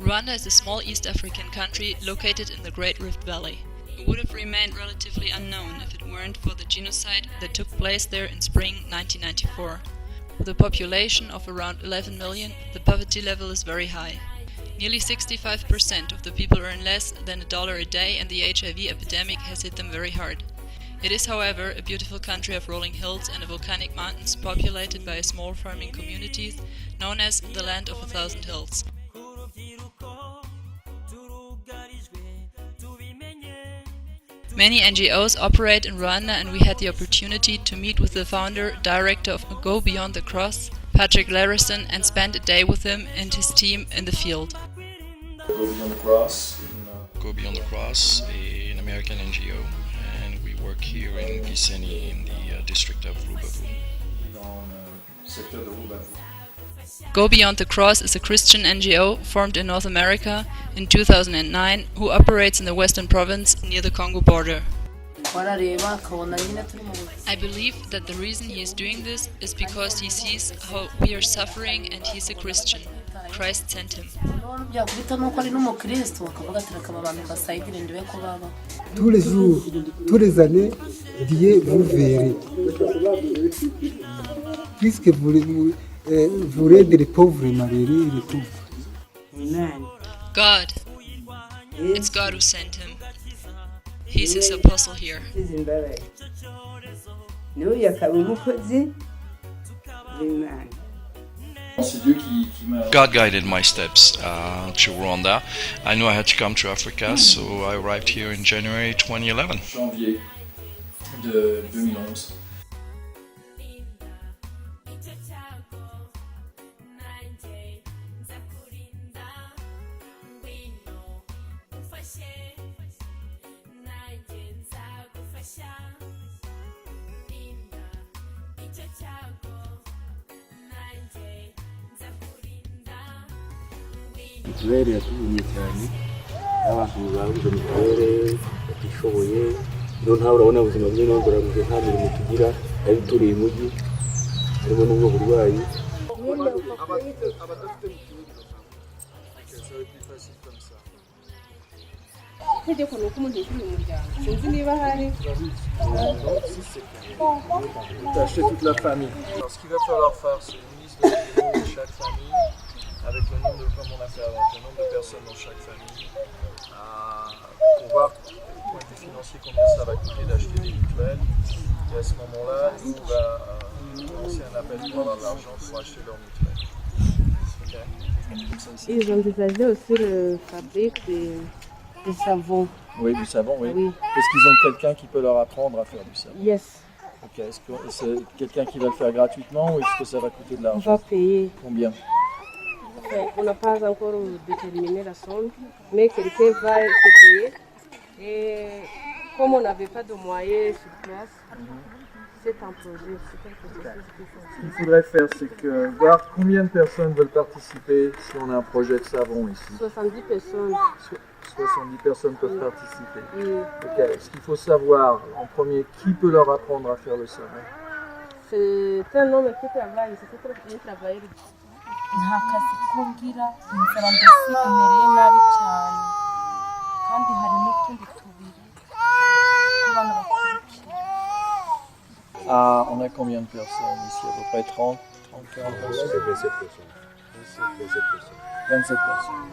Rwanda is a small East African country located in the Great Rift Valley. It would have remained relatively unknown if it weren't for the genocide that took place there in spring 1994. With a population of around 11 million, the poverty level is very high. Nearly 65% of the people earn less than $1 a day, and the HIV epidemic has hit them very hard. It is, however, a beautiful country of rolling hills and volcanic mountains populated by small farming communities known as the Land of a Thousand Hills. Many NGOs operate in Rwanda, and we had the opportunity to meet with the founder, director of Go Beyond the Cross, Patrick Larison, and spend a day with him and his team in the field. Go Beyond the Cross. Go Beyond the Cross, an American NGO, and we work here in Gisenyi in the district of Rubavu. Go Beyond the Cross is a Christian NGO formed in North America in 2009 who operates in the Western Province near the Congo border. I believe that the reason he is doing this is because he sees how we are suffering and he's a Christian. Christ sent him. Tous les jours, tous les années, Dieu vous verrez. Puisque vous aidez les pauvres et malheureux et les pauvres. God. It's God who sent him. He's his apostle here. God guided my steps to Rwanda. I knew I had to come to Africa, so I arrived here in January 2011. Janvier de 2011. Mituweli yatubonye cyane abantu babuze mituweli batishoboye rero ntawe urabona ubuzima bw'inongorabuze nta mirimo tugira ari turiye umujyi harimo n'ubwo burwayi. Itegeko ni uko umuntu yishyura umuryango sinzi niba hari D'acheter toute la famille. Alors, ce qu'il va falloir faire, c'est une liste des noms de chaque famille, avec le nombre de, comme on a fait avant, le nombre de personnes dans chaque famille, pour voir du point de vue financier combien ça va coûter d'acheter des mutuelles. Et à ce moment-là, nous, on va lancer un appel pour avoir de l'argent pour acheter leurs mutuelles. Okay. Ils envisageaient aussi le fabrique du savon. Oui, du savon, oui. Oui. Est-ce qu'ils ont quelqu'un qui peut leur apprendre à faire du savon? Yes. Ok, est-ce que c'est quelqu'un qui va le faire gratuitement ou est-ce que ça va coûter de On l'argent? va payer. Combien? On n'a pas encore déterminé la somme, mais quelqu'un va se payer. Et comme on n'avait pas de moyens sur place, c'est un projet, c'est quelque chose qu'il faut. Ce qu'il faudrait faire, c'est que voir combien de personnes veulent participer si on a un projet de savon ici. 70 personnes. 70 personnes peuvent participer. Oui. Ok, ce qu'il faut savoir en premier, qui peut leur apprendre à faire le savon? C'est un homme qui travaille, c'est très bien travaillé. nta kazi kumbwira inzara mbese imereye nabi cyane kandi hari n'utundi tubiri kubana bakurikira. On a combien de personnes ici? À peu près 30, 40 personnes? 27 personnes. 27 personnes.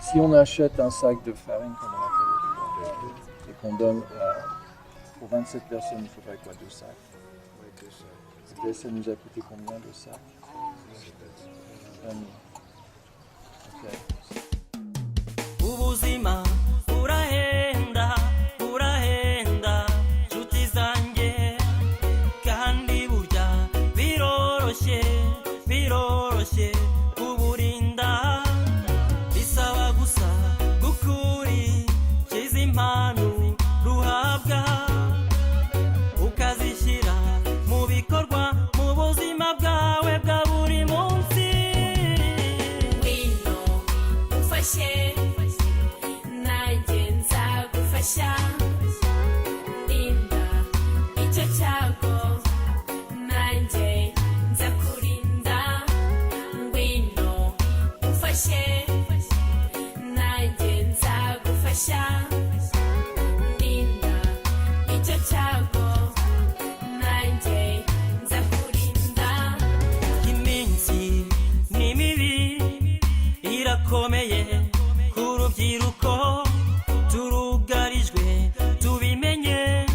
Si on achète un sac de farine, comme on a fait l'autre fois, et qu'on donne pour 27 personnes, il faudrait quoi? 2 sacs? Ok, ça nous a coûté combien, 2 sacs? 20 000. Ok. Ubuzima burahenda burahenda nshuti zanjye kandi burya biroroshye biroroshye kuburinda bisaba gusa gukuri kiza impano ruhabwa ukazishyira mu bikorwa mu buzima bwawe bwa buri munsi. umfashe nanjye nzagufasha ndinda icyo cyago nanjye nzakurinda iminsi ni mibi irakomeye ku rubyiruko turugarijwe tubimenye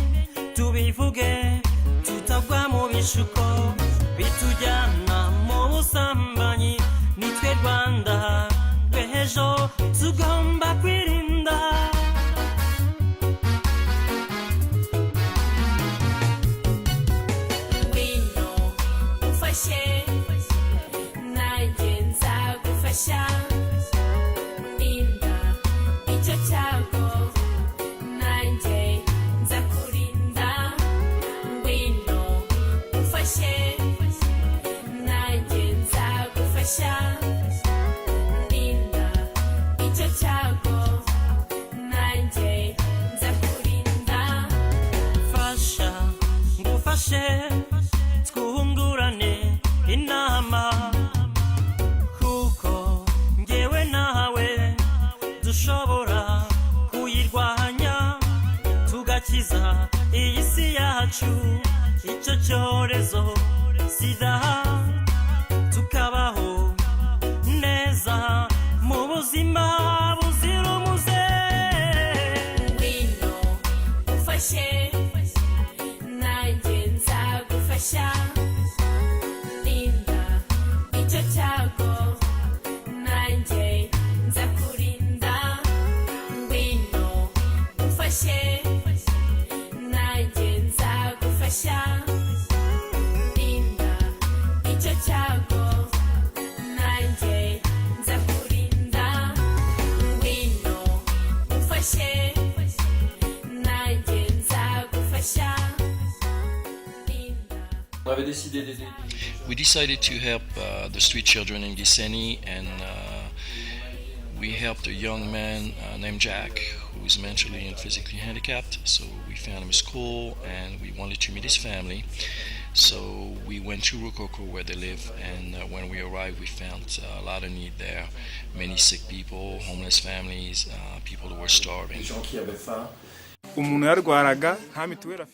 tubivuge tutagwa mu bishuko bitujyana mu busambanyi nitwe Rwanda rw'ejo tugomba kwirinda ngwino umfashe nanjye nzagufasha ndinda icyo cyago nanjye nzakurinda ngwino umfashe nanjye nzagufasha ndinda icyo cyago nanjye nzakurinda fasha ngufashe twungurane inama kuko ngewe nawe dushobora kuyirwanya tugakiza iyi si yacu icyo cyorezo sida tukabaho neza mu buzima buzira umuze ngwino umfashe nanjye nzagufasha ndinda icyo cyago nanjye nzakurinda ngwino umfashe nanjye nzagufasha ndinda icyo cyago nanjye nzakurinda ngwino umfashe nanjye nzagufasha ndinda We decided to help the street children in Gisenyi, and we helped a young man named Jack, who is mentally and physically handicapped. So we found him a school, and we wanted to meet his family. So we went to Rukoko where they live, and when we arrived we found a lot of need there. Many sick people, homeless families, people who were starving.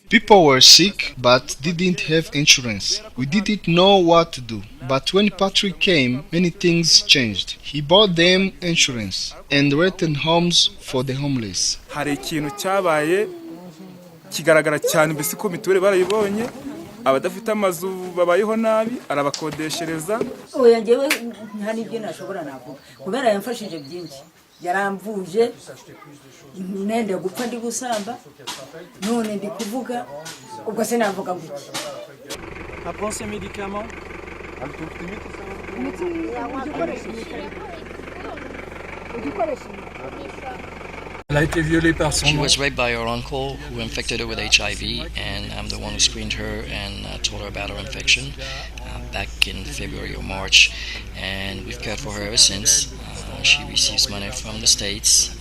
People were sick but didn't have insurance. We didn't know what to do. But when Patrick came, many things changed. He bought them insurance and rented homes for the homeless. Hari ikintu cyabaye kigaragara cyane mbese ko mituweli barayibonye abadafite amazu babayeho nabi arabakodeshereza. Oya ngewe nta nibyo nashobora navuga kubera yamfashije byinshi yaramvuje nende gupfa ndi gusamba none ndi kuvuga ubwo se navuga ngo Après ces médicaments, elle a été violée par son She was raped by her uncle who infected her with HIV, and I'm the one who screened her and told her about her infection back in February or March, and we've cared for her ever since. She receives money from the States.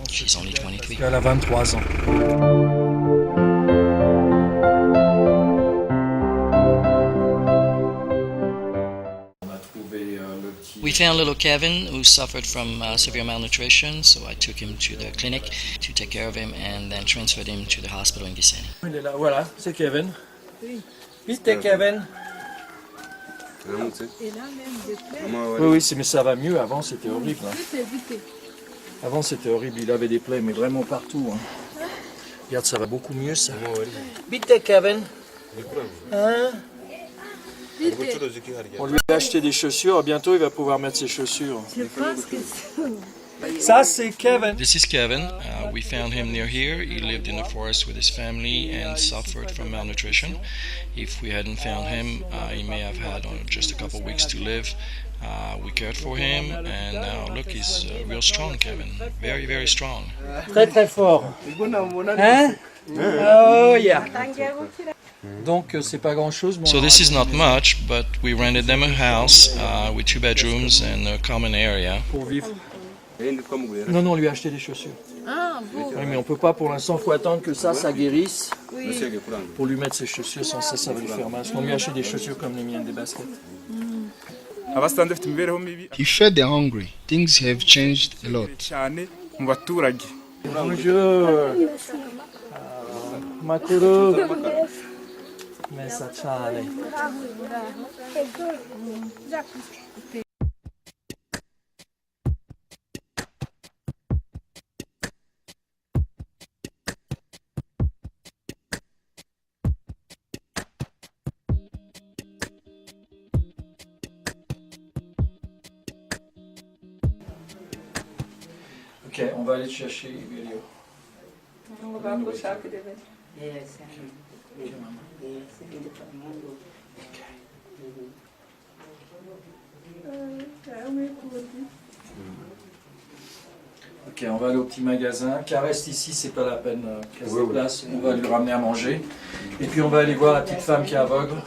She's only 23. Elle a 23 ans. We found little Kevin who suffered from severe malnutrition, so I took him to the clinic to take care of him and then transferred him to the hospital in Gisenyi. Il est là, voilà, c'est Kevin. Vite Kevin. Oui, mais ça va mieux. Avant, c'était horrible. Hein. Avant, c'était horrible. Il avait des plaies, mais vraiment partout. Hein. Regarde, ça va beaucoup mieux, ça. Vite, Kevin. Hein? On lui a acheté des chaussures. Bientôt, il va pouvoir mettre ses chaussures. Ça, c'est Kevin. This is Kevin. We found him near here. He lived in the forest with his family and suffered from malnutrition. If we hadn't found him, he may have had just a couple weeks to live. We cared for him, and now look, he's real strong, Kevin. Very, very strong. Très, très fort. Hein? Oh, yeah. Donc, c'est pas grand-chose. So this is not much, but we rented them a house with 2 bedrooms and a common area. Pour vivre. Non, on lui a acheté des chaussures. Ah, bon. Oui, mais on peut pas pour l'instant, il faut attendre que ça guérisse. Oui. Pour lui mettre ses chaussures, sans ça va lui faire mal. Parce qu'on lui a acheté des chaussures comme les miennes, des baskets. abasanze bafite imibereho mibi. He fed the hungry. Things have changed a lot. cyane mu baturage. Bonjour. Makuru. Mesa cyane. Ok, on va aller te chercher Emilio. On va approcher des Ok, on va aller au petit magasin. Qui reste ici, c'est pas la peine qu'elle se déplace. On va lui ramener à manger. Et puis on va aller voir la petite femme qui est aveugle.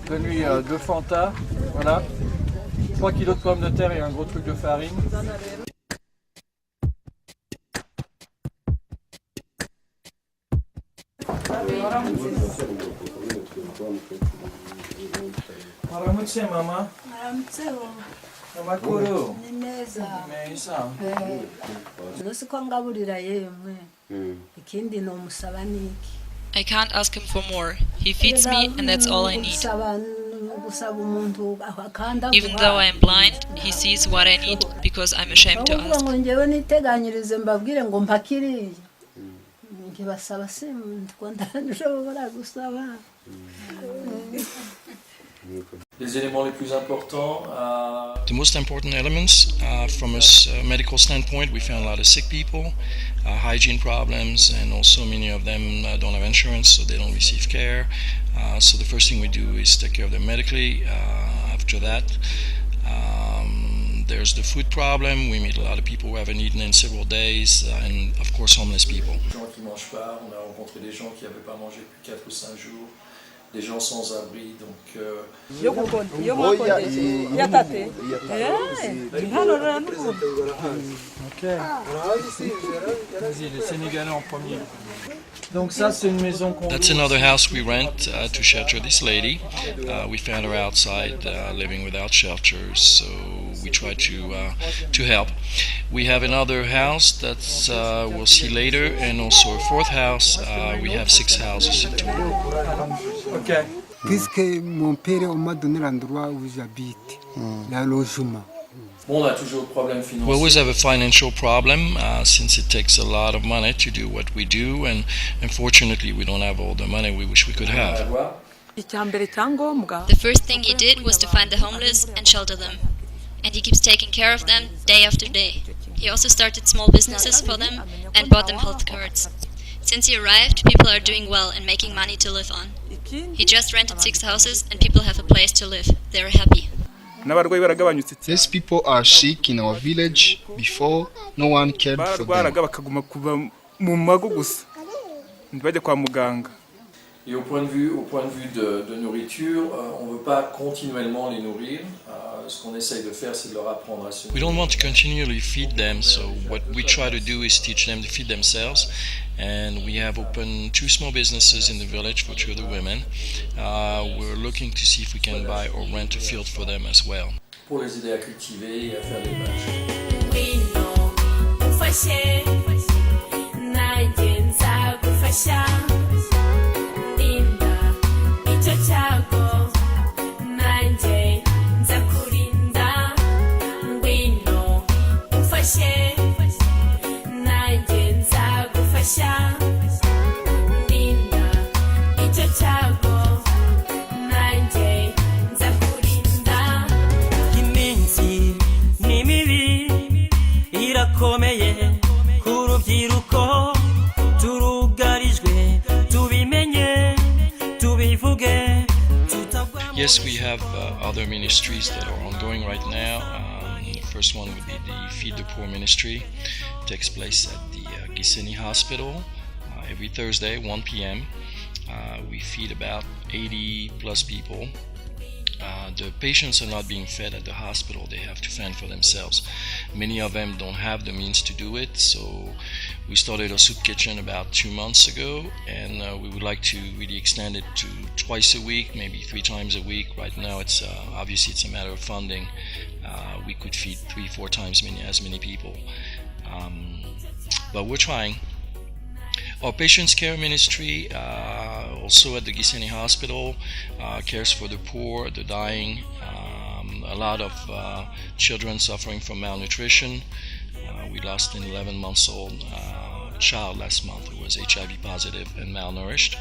Donne-lui 2 Fanta, voilà. 3 kilos de pommes de terre et un gros truc de farine. Maramutse mama. Amakuru. Ni meza. Meza. Nusi ko ngaburira yemwe. Ikindi no musaba niki. I can't ask him for more. He feeds me and that's all I need. Even though I am blind, he sees what I need because I'm ashamed to ask. Ngewe niteganyirize mbabwire ngo mpakiriye. Nkibasaba ko ndashobora gusaba. Les éléments les plus importants. The most important elements from a medical standpoint, we found a lot of sick people, hygiene problems, and also many of them don't have insurance, so they don't receive care. So the first thing we do is take care of them medically. After that, there's the food problem. We meet a lot of people who haven't eaten in several days, and of course homeless people. Des gens qui mangent pas. On a rencontré des gens qui n'avaient pas mangé depuis 4 ou 5 jours. Des gens sans abri, donc... Ok. Vas-y, les Sénégalais en premier. Donc ça, c'est une maison qu'on... That's another house we rent to shelter this lady. We found her outside, living without shelter, so we try to help. We have another house that we'll see later, and also a fourth house. We have 6 houses in total. Ok. Puisque mon père m'a donné l'endroit où j'habite, le logement. We always have a financial problem since it takes a lot of money to do what we do, and unfortunately we don't have all the money we wish we could have. The first thing he did was to find the homeless and shelter them. And he keeps taking care of them day after day. He also started small businesses for them and bought them health cards. Since he arrived, people are doing well and making money to live on. He just rented 6 houses and people have a place to live. They're happy. These people are sick in our village. Before, no one cared for them. Et au point de vue de nourriture, on ne veut pas continuellement les nourrir. Ce qu'on essaye de faire, c'est de leur apprendre à se nourrir. We don't want to continually feed them, so what we try to do is teach them to feed themselves. And we have opened 2 small businesses in the village for 2 of the women. We're looking to see if we can buy or rent a field for them as well. Pour les aider à cultiver et à faire des bâches. Iminsi ni mibi irakomeye ku rubyiruko turugarijwe tubimenye tubivuge. Yes, we have other ministries that are ongoing right now. The first one would be the Feed the Poor ministry. It takes place at the Giseni Hospital every Thursday, 1 p.m. We feed about 80 plus people. The patients are not being fed at the hospital. They have to fend for themselves. Many of them don't have the means to do it, so we started a soup kitchen about 2 months ago, and we would like to really extend it to twice a week, maybe 3 times a week. Right now it's obviously it's a matter of funding. We could feed 3-4 times as many people, but we're trying. Our patients care ministry, also at the Gisenyi Hospital, cares for the poor, the dying, a lot of children suffering from malnutrition. We lost an 11-month-old child last month who was HIV positive and malnourished.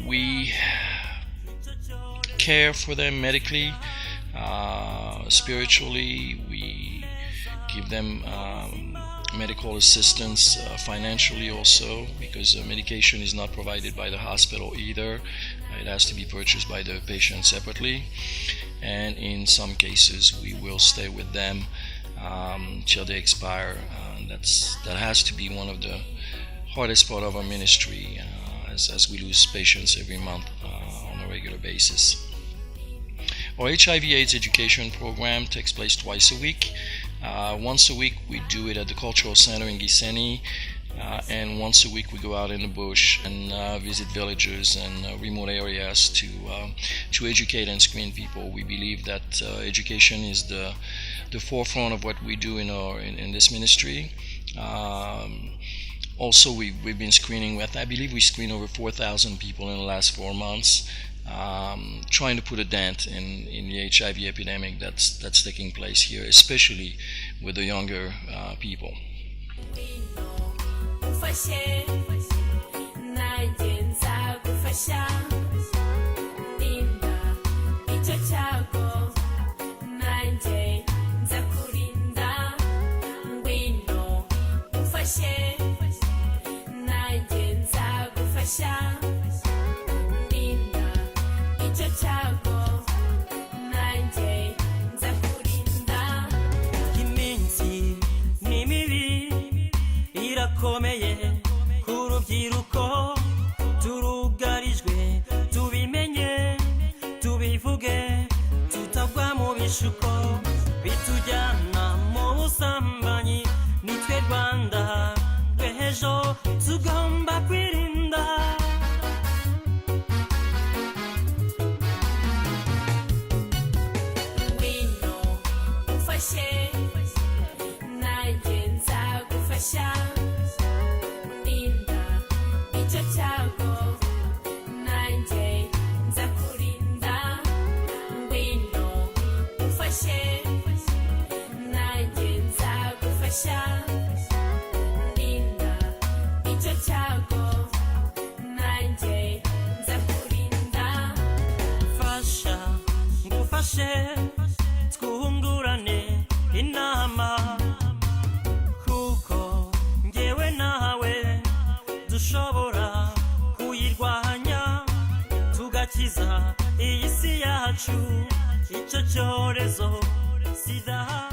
We care for them medically, spiritually. We give them medical assistance financially also, because medication is not provided by the hospital either. It has to be purchased by the patient separately, and in some cases we will stay with them till they expire. That has to be one of the hardest part of our ministry, as we lose patients every month on a regular basis. Our HIV/AIDS education program takes place twice a week. Once a week we do it at the Cultural Center in Gisenyi, and once a week we go out in the bush and visit villages and remote areas to educate and screen people. We believe that education is the forefront of what we do in this ministry. Also, we've been screening with, I believe we screened over 4,000 people in the last 4 months, trying to put a dent in the HIV epidemic that's taking place here, especially with the younger people. Iminsi ni mibi irakomeye ku rubyiruko, turugarijwe tubimenye tubivuge, tutagwa mu bishuko bitujyana mu busambanyi. Nitwe Rwanda rw'ejo tugomba kwirinda. Fasha ngufashe twungurane inama, kuko ngewe nawe dushobora kuyirwanya, tugakiza iyi si yacu icyo cyorezo sida.